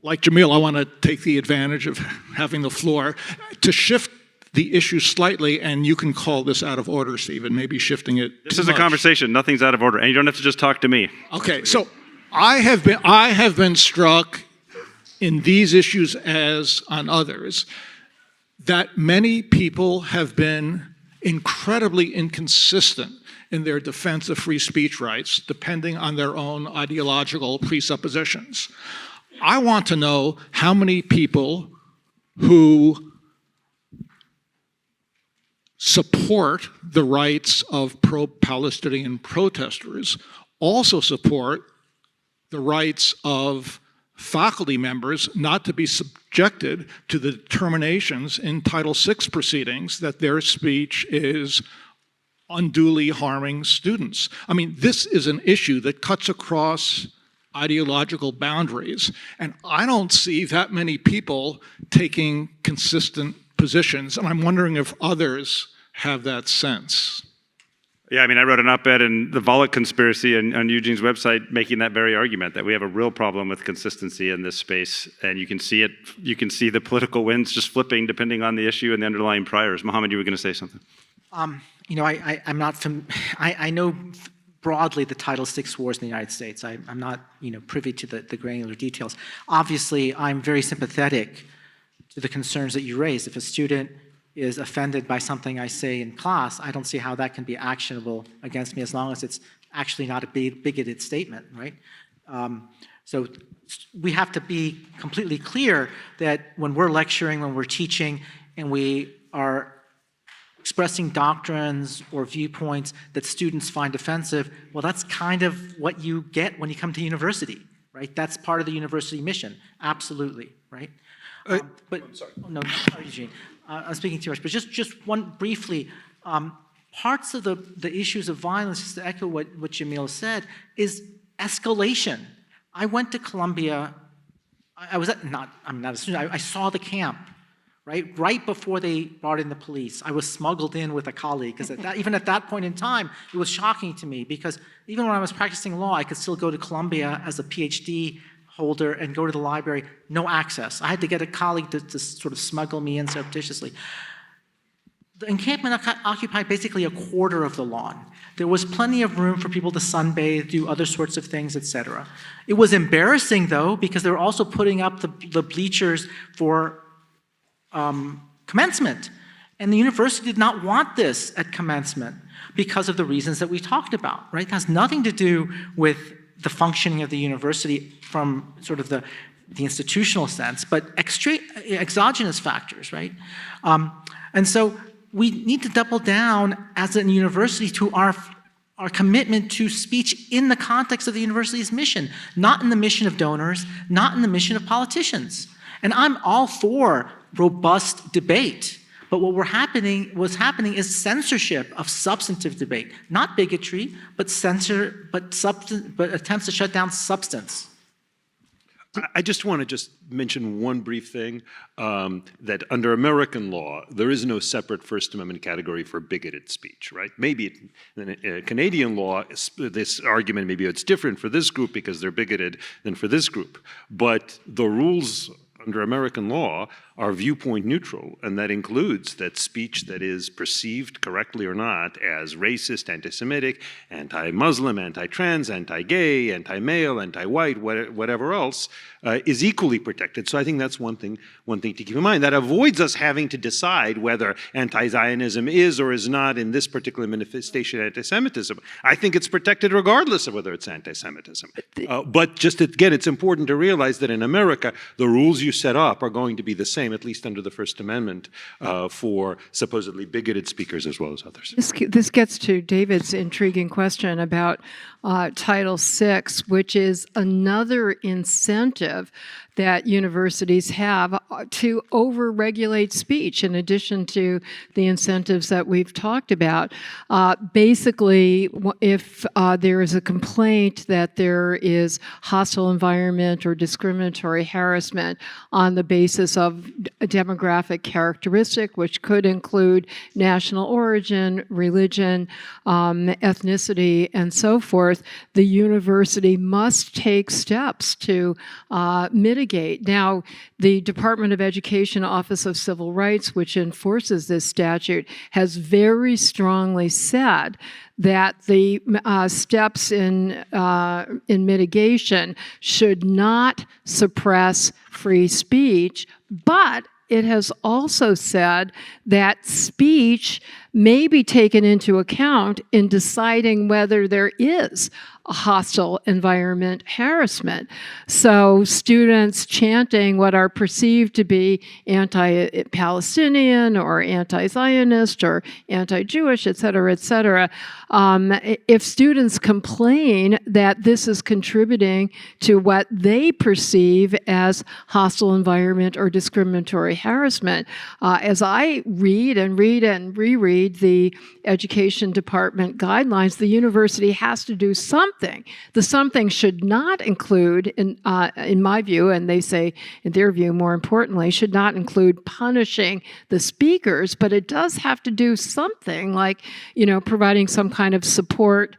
Like Jameel, I want to take the advantage of having the floor to shift the issue slightly, and you can call this out of order, Stephen, maybe shifting it. This is a conversation, nothing's out of order, and you don't have to just talk to me. Okay, so I have been struck in these issues as on others that many people have been incredibly inconsistent in their defense of free speech rights, depending on their own ideological presuppositions. I want to know how many people who support the rights of pro-Palestinian protesters also support the rights of faculty members not to be subjected to the determinations in Title VI proceedings that their speech is unduly harming students. I mean, this is an issue that cuts across ideological boundaries, and I don't see that many people taking consistent positions, and I'm wondering if others have that sense. Yeah, I mean, I wrote an op-ed in the Volokh conspiracy on Eugene's website making that very argument, that we have a real problem with consistency in this space, and you can see it, you can see the political winds just flipping depending on the issue and the underlying priors. Mohammad, you were going to say something. I'm not I know broadly the Title VI wars in the United States. I'm not privy to the granular details. Obviously, I'm very sympathetic to the concerns that you raised. If a student is offended by something I say in class, I don't see how that can be actionable against me as long as it's actually not a bigoted statement, right? So we have to be completely clear that when we're lecturing, when we're teaching, and we are expressing doctrines or viewpoints that students find offensive, well, that's kind of what you get when you come to university, right? That's part of the university mission, absolutely, right? But I'm sorry. Oh, no, sorry, Eugene. I'm speaking too much, but just one briefly, parts of the issues of violence, just to echo what Jameel said, is escalation. I went to Columbia, I was not a student, I saw the camp, right? Right before they brought in the police, I was smuggled in with a colleague, because even at that point in time, it was shocking to me, because even when I was practicing law, I could still go to Columbia as a PhD holder and go to the library, no access. I had to get a colleague to sort of smuggle me in surreptitiously. The encampment occupied basically a quarter of the lawn. There was plenty of room for people to sunbathe, do other sorts of things, etc. It was embarrassing, though, because they were also putting up the bleachers for commencement. And the university did not want this at commencement because of the reasons that we talked about, right? It has nothing to do with the functioning of the university from sort of the institutional sense, but exogenous factors, right? And so we need to double down as a university to our commitment to speech in the context of the university's mission, not in the mission of donors, not in the mission of politicians. And I'm all for robust debate, but what's happening is censorship of substantive debate, not bigotry, but attempts to shut down substance. I just want to mention one brief thing, that under American law, there is no separate First Amendment category for bigoted speech, right? Maybe in Canadian law, this argument, maybe it's different for this group because they're bigoted than for this group. But the rules under American law are viewpoint neutral, and that includes that speech that is perceived correctly or not as racist, anti-Semitic, anti-Muslim, anti-trans, anti-gay, anti-male, anti-white, whatever else, is equally protected. So I think that's one thing to keep in mind. That avoids us having to decide whether anti-Zionism is or is not in this particular manifestation anti-Semitism. I think it's protected regardless of whether it's anti-Semitism. But just again, it's important to realize that in America, the rules you set up are going to be the same, at least under the First Amendment, for supposedly bigoted speakers as well as others. This gets to David's intriguing question about Title VI, which is another incentive that universities have to over-regulate speech, in addition to the incentives that we've talked about. Basically, if there is a complaint that there is hostile environment or discriminatory harassment on the basis of a demographic characteristic, which could include national origin, religion, ethnicity, and so forth, the university must take steps to mitigate. Now, the Department of Education Office of Civil Rights, which enforces this statute, has very strongly said that the steps in mitigation should not suppress free speech, but it has also said that speech may be taken into account in deciding whether there is a hostile environment harassment. So students chanting what are perceived to be anti-Palestinian or anti-Zionist or anti-Jewish, et cetera, if students complain that this is contributing to what they perceive as hostile environment or discriminatory harassment, as I read and reread the Education Department guidelines, the university has to do something. The something should not include, in my view, and they say in their view more importantly, should not include punishing the speakers, but it does have to do something like, providing some kind of support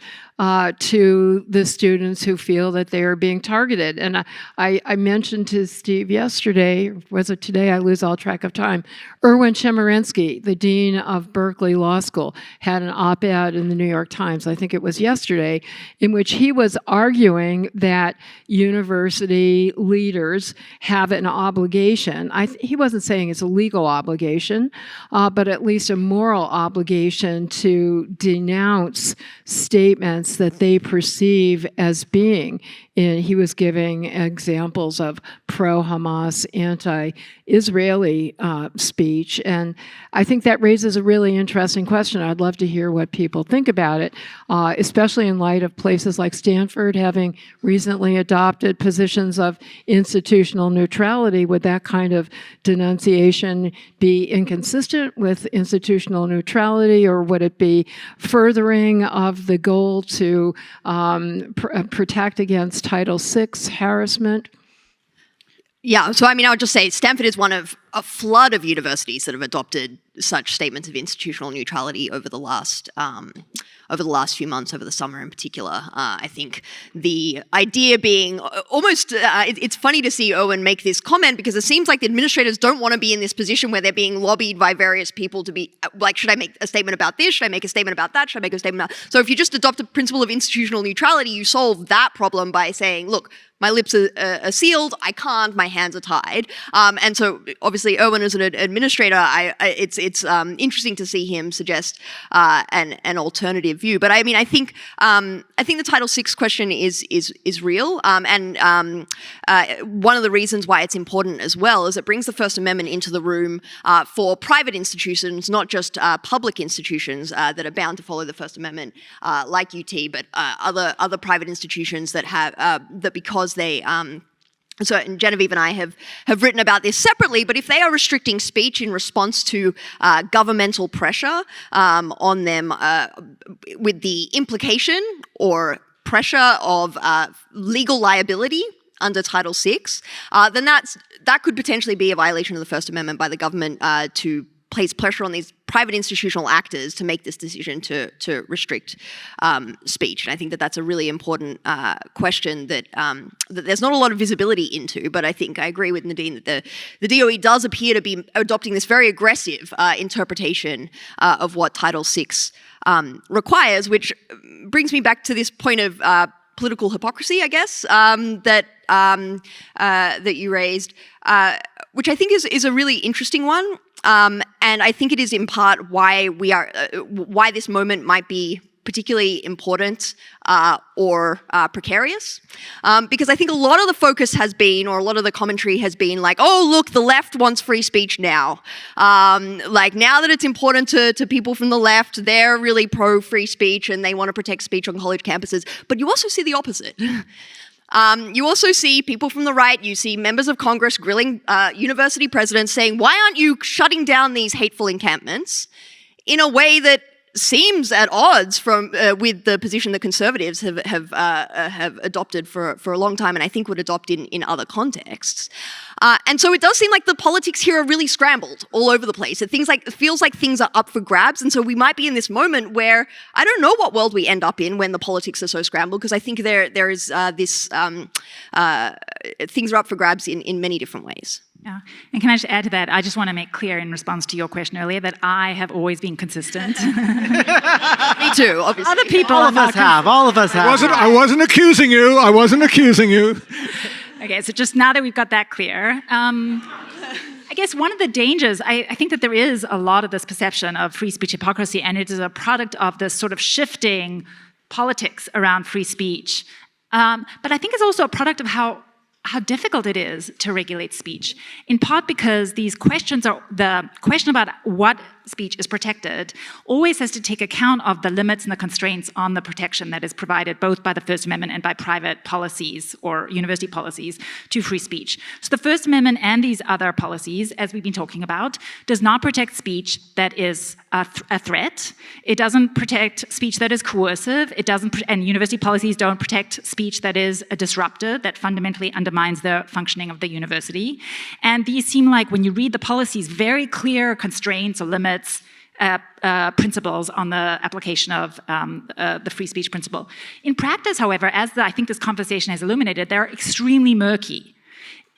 to the students who feel that they are being targeted. And I mentioned to Steve yesterday, was it today? I lose all track of time. Erwin Chemerinsky, the dean of Berkeley Law School, had an op-ed in the New York Times, I think it was yesterday, in which he was arguing that university leaders have an obligation. He wasn't saying it's a legal obligation, but at least a moral obligation to denounce statements that they perceive as being, and he was giving examples of pro-Hamas, anti-Israeli speech, and I think that raises a really interesting question. I'd love to hear what people think about it, especially in light of places like Stanford having recently adopted positions of institutional neutrality. Would that kind of denunciation be inconsistent with institutional neutrality, or would it be furthering of the goal to protect against Title VI harassment? Yeah, so I would just say Stanford is one of a flood of universities that have adopted such statements of institutional neutrality over the last few months, over the summer in particular. I think the idea being almost, it's funny to see Owen make this comment because it seems like the administrators don't want to be in this position where they're being lobbied by various people to be like, should I make a statement about this? Should I make a statement about that? Should I make a statement about... So if you just adopt a principle of institutional neutrality, you solve that problem by saying, look, my lips are sealed, I can't, my hands are tied. And so obviously Owen as an administrator, it's interesting to see him suggest an alternative view. But I mean, I think the Title VI question is real. And one of the reasons why it's important as well is it brings the First Amendment into the room for private institutions, not just public institutions that are bound to follow the First Amendment, like UT, but other private institutions that have that because they so and Genevieve and I have written about this separately, but if they are restricting speech in response to governmental pressure on them with the implication or pressure of legal liability under Title VI, then that could potentially be a violation of the First Amendment by the government to place pressure on these private institutional actors to make this decision to restrict speech. And I think that that's a really important question that there's not a lot of visibility into, but I think I agree with Nadine that the DOE does appear to be adopting this very aggressive interpretation of what Title VI requires, which brings me back to this point of political hypocrisy, I guess, that you raised, which I think is a really interesting one. And I think it is in part why why this moment might be particularly important or precarious. Because I think a lot of the focus has been, or a lot of the commentary has been like, oh, look, the left wants free speech now. Like now that it's important to people from the left, they're really pro-free speech and they want to protect speech on college campuses. But you also see the opposite. You also see people from the right, you see members of Congress grilling university presidents saying, why aren't you shutting down these hateful encampments in a way that seems at odds with the position that conservatives have adopted for a long time, and I think would adopt in other contexts. And so it does seem like the politics here are really scrambled all over the place. It feels like things are up for grabs, and so we might be in this moment where I don't know what world we end up in when the politics are so scrambled, because I think there is this things are up for grabs in many different ways. Yeah. And can I just add to that? I just want to make clear in response to your question earlier that I have always been consistent. Me too, obviously. Other people All of us have. I wasn't accusing you. I wasn't accusing you. Okay, so just now that we've got that clear, I guess one of the dangers, I think that there is a lot of this perception of free speech hypocrisy, and it is a product of this sort of shifting politics around free speech. But I think it's also a product of how difficult it is to regulate speech, in part because these questions are, the question about what speech is protected always has to take account of the limits and the constraints on the protection that is provided both by the First Amendment and by private policies or university policies to free speech. So the First Amendment and these other policies, as we've been talking about, does not protect speech that is a threat. It doesn't protect speech that is coercive. It doesn't, and university policies don't protect speech that is a disruptor, that fundamentally undermines the functioning of the university. And these seem like, when you read the policies, very clear constraints or limits, principles on the application of the free speech principle. In practice, however, as I think this conversation has illuminated, they're extremely murky.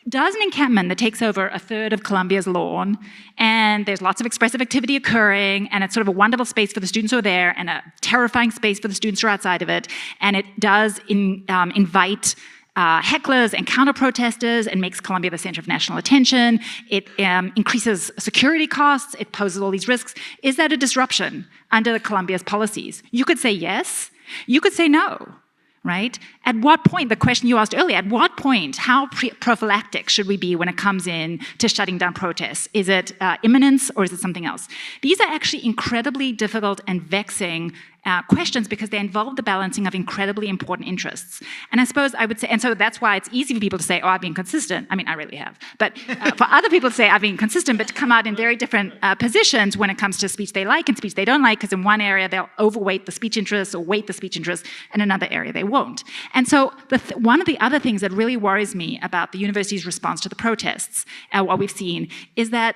Does an encampment that takes over a third of Columbia's lawn, and there's lots of expressive activity occurring, and it's sort of a wonderful space for the students who are there, and a terrifying space for the students who are outside of it, and it does invite hecklers and counter-protesters and makes Columbia the center of national attention. It increases security costs. It poses all these risks. Is that a disruption under Columbia's policies? You could say yes. You could say no, right? At what point, the question you asked earlier, at what point, how prophylactic should we be when it comes in to shutting down protests? Is it imminence or is it something else? These are actually incredibly difficult and vexing questions because they involve the balancing of incredibly important interests. And I suppose I would say, and so that's why it's easy for people to say, oh, I've been consistent. I mean, I really have. But for other people to say, I've been consistent, but to come out in very different positions when it comes to speech they like and speech they don't like, because in one area they'll overweight the speech interests or weight the speech interests, and in another area they won't. And so one of the other things that really worries me about the university's response to the protests, what we've seen, is that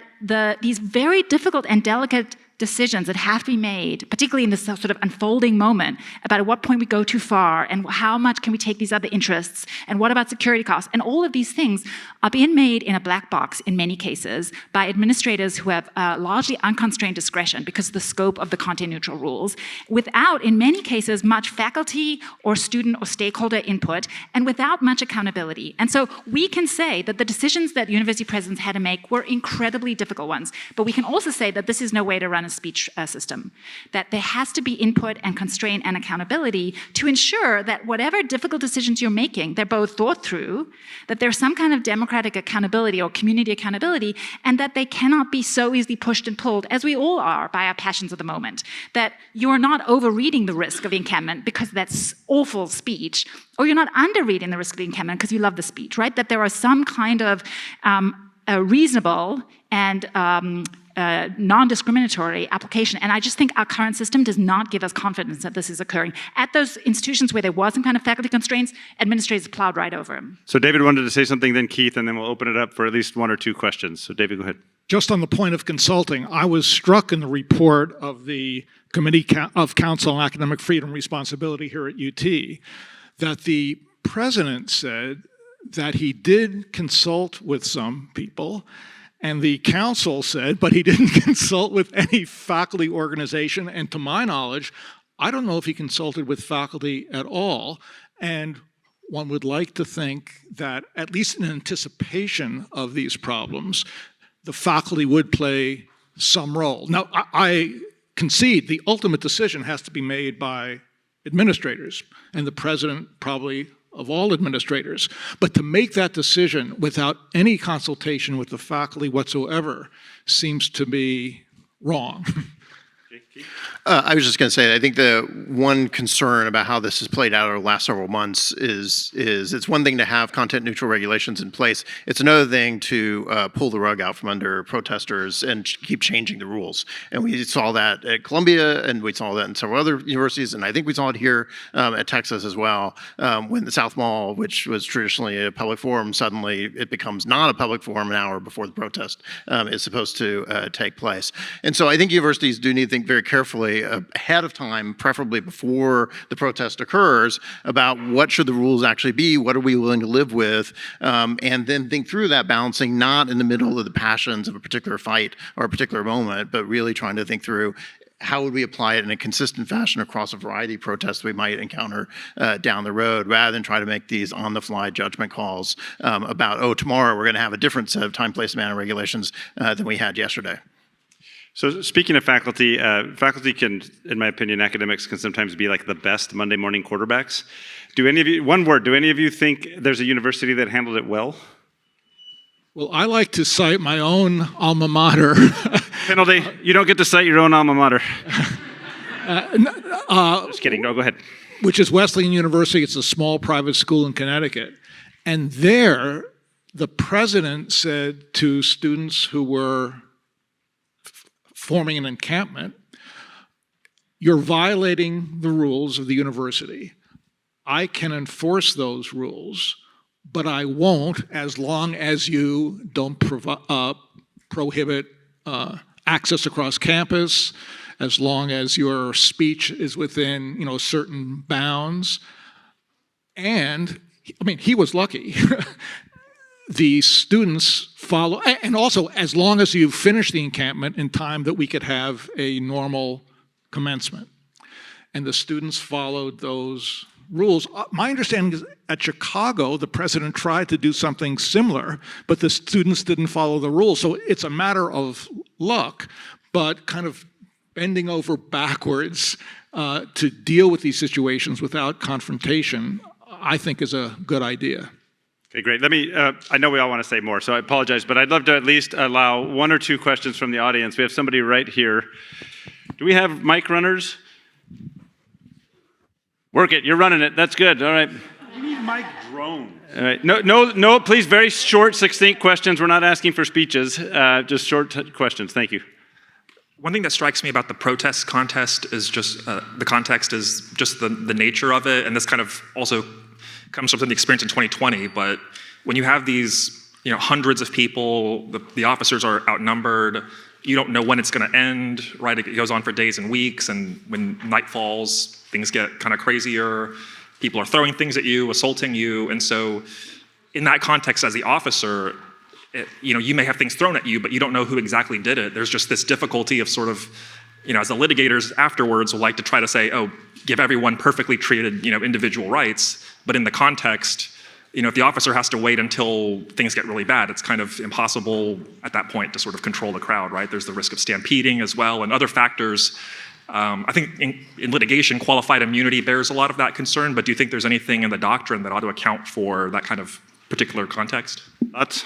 these very difficult and delicate decisions that have to be made, particularly in this sort of unfolding moment, about at what point we go too far and how much can we take these other interests and what about security costs, and all of these things are being made in a black box in many cases by administrators who have largely unconstrained discretion because of the scope of the content-neutral rules, without, in many cases, much faculty or student or stakeholder input, and without much accountability. And so we can say that the decisions that university presidents had to make were incredibly difficult ones, but we can also say that this is no way to run a speech system, that there has to be input and constraint and accountability to ensure that whatever difficult decisions you're making, they're both thought through, that there's some kind of democratic accountability or community accountability, and that they cannot be so easily pushed and pulled, as we all are, by our passions of the moment, that you're not overreading the risk of encampment because that's awful speech, or you're not underreading the risk of encampment because you love the speech, right? That there are some kind of reasonable and non-discriminatory application. And I just think our current system does not give us confidence that this is occurring. At those institutions where there was some kind of faculty constraints, administrators plowed right over them. So David wanted to say something, then Keith, and then we'll open it up for at least one or two questions. So David, go ahead. Just on the point of consulting, I was struck in the report of the Committee of Council on Academic Freedom and Responsibility here at UT that the president said that he did consult with some people, and the council said, but he didn't consult with any faculty organization. And to my knowledge, I don't know if he consulted with faculty at all. And one would like to think that, at least in anticipation of these problems, the faculty would play some role. Now, I concede the ultimate decision has to be made by administrators, and the president probably of all administrators. But to make that decision without any consultation with the faculty whatsoever seems to be wrong. I was just going to say, I think the one concern about how this has played out over the last several months is it's one thing to have content neutral regulations in place. It's another thing to pull the rug out from under protesters and keep changing the rules. And we saw that at Columbia, and we saw that in several other universities, and I think we saw it here at Texas as well, when the South Mall, which was traditionally a public forum, suddenly it becomes not a public forum an hour before the protest is supposed to take place. And so I think universities do need to think very carefully ahead of time, preferably before the protest occurs, about what should the rules actually be, what are we willing to live with, and then think through that balancing, not in the middle of the passions of a particular fight or a particular moment, but really trying to think through how would we apply it in a consistent fashion across a variety of protests we might encounter down the road, rather than try to make these on-the-fly judgment calls about, oh, tomorrow we're going to have a different set of time, place, and manner regulations than we had yesterday. So speaking of faculty, faculty can, in my opinion, academics can sometimes be like the best Monday morning quarterbacks. Do any of you, one word, do any of you think there's a university that handled it well? Well, I like to cite my own alma mater. Penalty, you don't get to cite your own alma mater. Just kidding, no, go ahead. Which is Wesleyan University. It's a small private school in Connecticut. And there, the president said to students who were forming an encampment, you're violating the rules of the university. I can enforce those rules, but I won't as long as you don't prohibit access across campus, as long as your speech is within, certain bounds. And, I mean, he was lucky. The students follow, and also as long as you finish the encampment in time that we could have a normal commencement. And the students followed those rules. My understanding is at Chicago, the president tried to do something similar, but the students didn't follow the rules. So it's a matter of luck, but kind of bending over backwards to deal with these situations without confrontation, I think is a good idea. Okay, great. Let me, I know we all want to say more, so I apologize, but I'd love to at least allow one or two questions from the audience. We have somebody right here. Do we have mic runners? Work it. You're running it. That's good. All right. We need Mike drones. All right. No, please, very short, succinct questions. We're not asking for speeches, just short questions. Thank you. One thing that strikes me about the protest contest is just the context is just the nature of it, and this kind of also comes from the experience in 2020. But when you have these, hundreds of people, the officers are outnumbered. You don't know when it's going to end, right? It goes on for days and weeks, and when night falls, things get kind of crazier. People are throwing things at you, assaulting you, and so in that context, as the officer, you may have things thrown at you, but you don't know who exactly did it. There's just this difficulty of sort of, as the litigators afterwards will like to try to say, oh, give everyone perfectly treated, individual rights, but in the context, if the officer has to wait until things get really bad, it's kind of impossible at that point to sort of control the crowd, right? There's the risk of stampeding as well, and other factors. I think in litigation, qualified immunity bears a lot of that concern, but do you think there's anything in the doctrine that ought to account for that kind of particular context? Thoughts?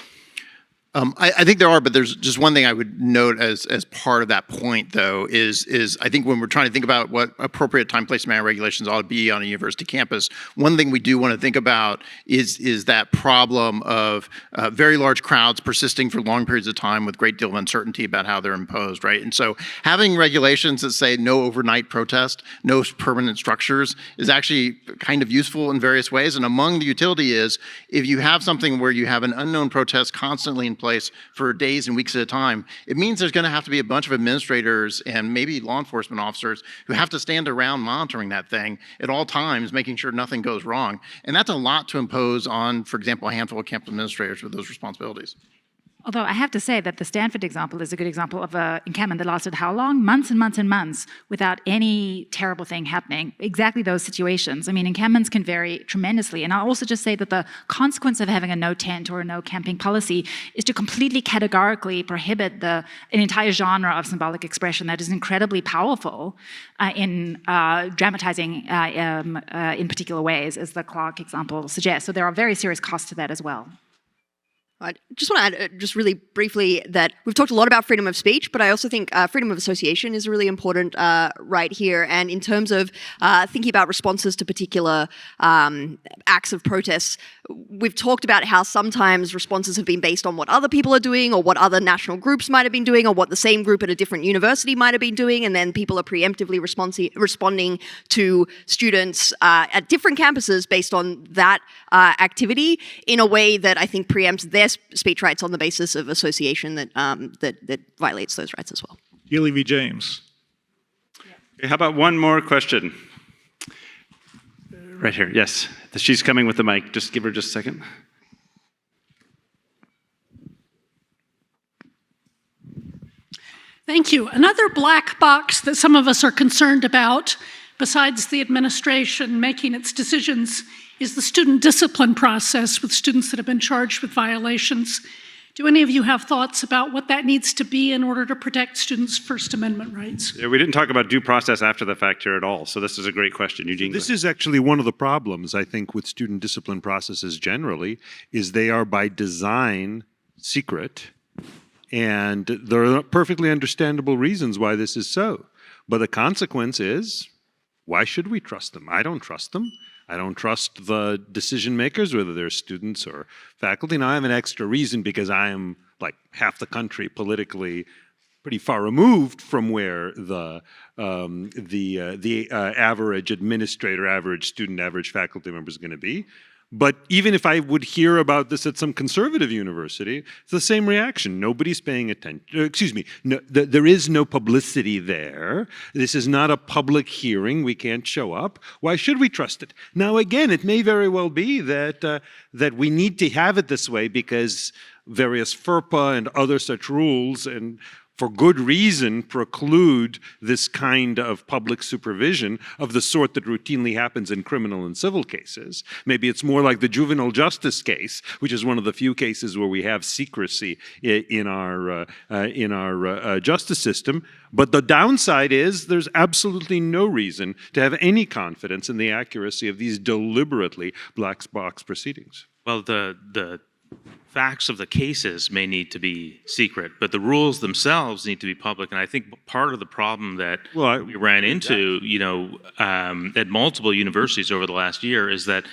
I think there are, but there's just one thing I would note as part of that point, though, is I think when we're trying to think about what appropriate time, place, manner regulations ought to be on a university campus, one thing we do want to think about is that problem of very large crowds persisting for long periods of time with a great deal of uncertainty about how they're imposed, right? And so having regulations that say no overnight protest, no permanent structures is actually kind of useful in various ways. And among the utility is if you have something where you have an unknown protest constantly in place for days and weeks at a time, it means there's going to have to be a bunch of administrators and maybe law enforcement officers who have to stand around monitoring that thing at all times, making sure nothing goes wrong. And that's a lot to impose on, for example, a handful of campus administrators with those responsibilities. Although I have to say that the Stanford example is a good example of an encampment that lasted how long? Months and months and months without any terrible thing happening. Exactly those situations. I mean, encampments can vary tremendously. And I'll also just say that the consequence of having a no tent or a no camping policy is to completely categorically prohibit an entire genre of symbolic expression that is incredibly powerful in dramatizing in particular ways, as the Clark example suggests. So there are very serious costs to that as well. I just want to add just really briefly that we've talked a lot about freedom of speech, but I also think freedom of association is really important right here. And in terms of thinking about responses to particular acts of protests, we've talked about how sometimes responses have been based on what other people are doing or what other national groups might have been doing or what the same group at a different university might have been doing, and then people are preemptively responding to students at different campuses based on that activity in a way that I think preempts their speech rights on the basis of association that violates those rights as well. Healy v. James. Okay, how about one more question? Right here, yes. She's coming with the mic. Just give her just a second. Thank you. Another black box that some of us are concerned about, besides the administration making its decisions, is the student discipline process with students that have been charged with violations. Do any of you have thoughts about what that needs to be in order to protect students' First Amendment rights? Yeah, we didn't talk about due process after the fact here at all, so this is a great question. Eugene? This is actually one of the problems, I think, with student discipline processes generally, is they are by design secret, and there are perfectly understandable reasons why this is so. But the consequence is, why should we trust them? I don't trust them. I don't trust the decision makers, whether they're students or faculty. Now I have an extra reason because I am like half the country politically pretty far removed from where the average administrator, average student, average faculty member is going to be. But even if I would hear about this at some conservative university, it's the same reaction. Nobody's paying attention. Excuse me, no, there is no publicity there. This is not a public hearing. We can't show up. Why should we trust it? Now, again, it may very well be that we need to have it this way because various FERPA and other such rules and for good reason, preclude this kind of public supervision of the sort that routinely happens in criminal and civil cases. Maybe it's more like the juvenile justice case, which is one of the few cases where we have secrecy in our justice system. But the downside is there's absolutely no reason to have any confidence in the accuracy of these deliberately black box proceedings. Well, the facts of the cases may need to be secret, but the rules themselves need to be public. And I think part of the problem that we ran into, at multiple universities over the last year is that,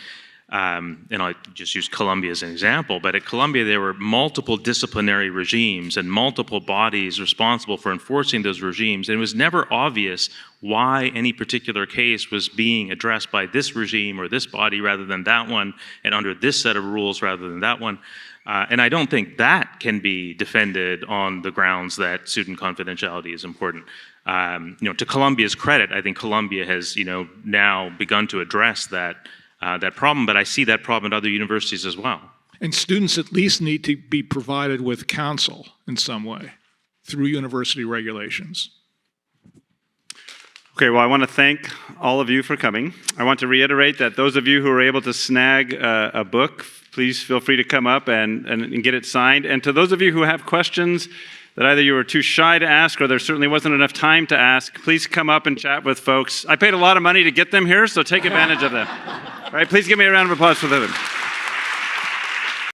and I'll just use Columbia as an example, but at Columbia there were multiple disciplinary regimes and multiple bodies responsible for enforcing those regimes, and it was never obvious why any particular case was being addressed by this regime or this body rather than that one, and under this set of rules rather than that one. And I don't think that can be defended on the grounds that student confidentiality is important. To Columbia's credit, I think Columbia has, now begun to address that problem, but I see that problem at other universities as well. And students at least need to be provided with counsel in some way through university regulations. Okay, well, I want to thank all of you for coming. I want to reiterate that those of you who are able to snag a book, please feel free to come up and get it signed. And to those of you who have questions that either you were too shy to ask or there certainly wasn't enough time to ask, please come up and chat with folks. I paid a lot of money to get them here, so take advantage of them. All right, please give me a round of applause for them.